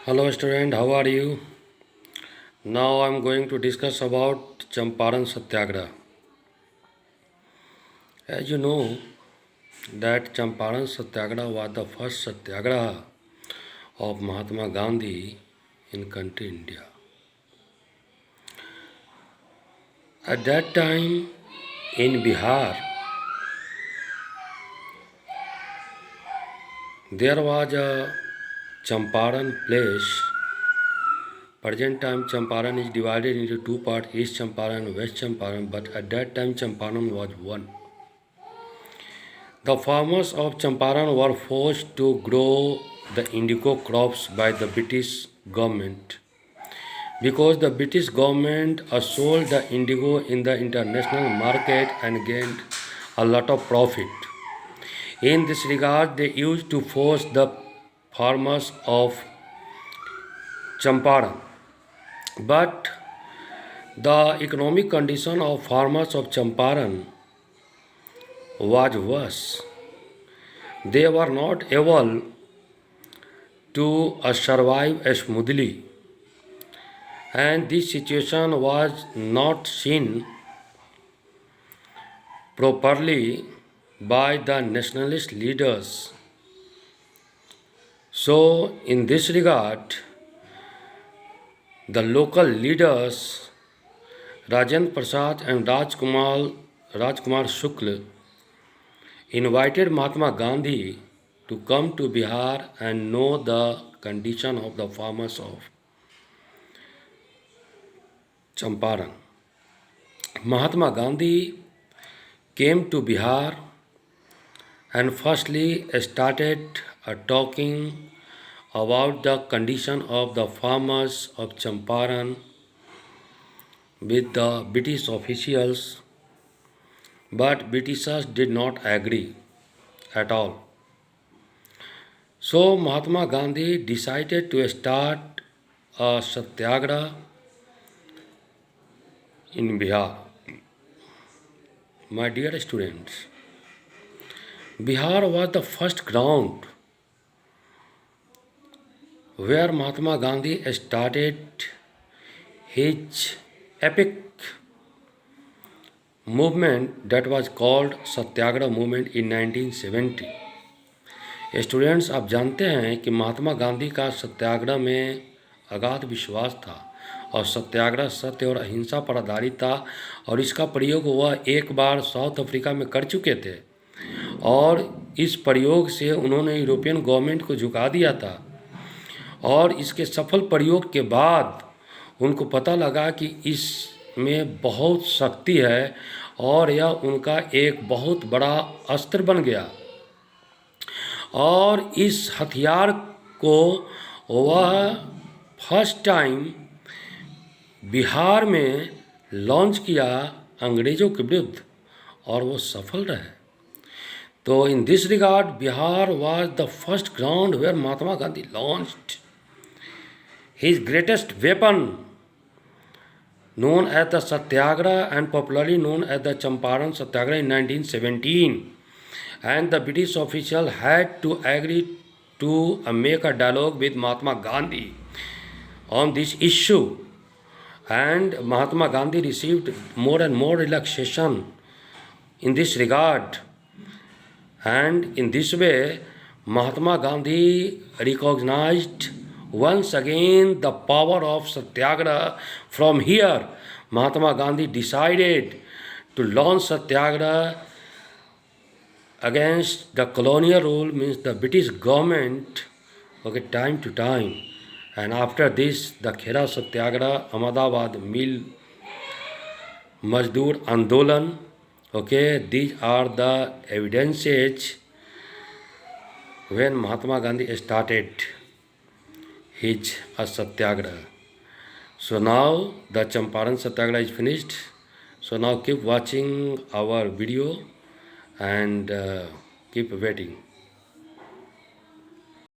Hello student, how are you? Now I am going to discuss about Champaran Satyagraha. As you know that Champaran Satyagraha was the first Satyagraha of Mahatma Gandhi in country India. At that time in Bihar, there was a Champaran place. Present time Champaran is divided into two parts, East Champaran and West Champaran, but at that time Champaran was one. The farmers of Champaran were forced to grow the indigo crops by the British government because the British government sold the indigo in the international market and gained a lot of profit. In this regard, they used to force the farmers of Champaran. But the economic condition of farmers of Champaran was worse. They were not able to survive smoothly, and this situation was not seen properly by the nationalist leaders. So, in this regard, the local leaders Rajendra Prasad and Rajkumar Shukla invited Mahatma Gandhi to come to Bihar and know the condition of the farmers of Champaran. Mahatma Gandhi came to Bihar and firstly started talking about the condition of the farmers of Champaran with the British officials, but Britishers did not agree at all. So Mahatma Gandhi decided to start a satyagraha in Bihar. My dear students, Bihar was the first ground where Mahatma Gandhi started his epic movement that was called Satyagraha movement in 1970. Students, आप जानते हैं कि महात्मा गांधी का सत्याग्रह में अगाध विश्वास था और सत्याग्रह सत्य और अहिंसा पर आधारित था और इसका प्रयोग वह एक बार साउथ अफ्रीका में कर चुके थे और इस प्रयोग से उन्होंने यूरोपियन गवर्नमेंट को झुका दिया था और इसके सफल प्रयोग के बाद उनको पता लगा कि इसमें बहुत शक्ति है और यह उनका एक बहुत बड़ा अस्त्र बन गया और इस हथियार को वह फर्स्ट टाइम बिहार में लॉन्च किया अंग्रेज़ों के विरुद्ध और वो सफल रहे. तो in this regard Bihar was the first ground where Mahatma Gandhi launched his greatest weapon known as the Satyagraha and popularly known as the Champaran Satyagraha in 1917. And the British official had to agree to make a dialogue with Mahatma Gandhi on this issue. And Mahatma Gandhi received more and more relaxation in this regard. And in this way, Mahatma Gandhi recognized once again the power of Satyagraha. From here, Mahatma Gandhi decided to launch Satyagraha against the colonial rule, means the British government, time to time. And after this, the Khera Satyagraha, Ahmedabad Mill Mazdoor Andolan, these are the evidences when Mahatma Gandhi started his Satyagraha. So now the Champaran Satyagraha is finished. So now keep watching our video and keep waiting.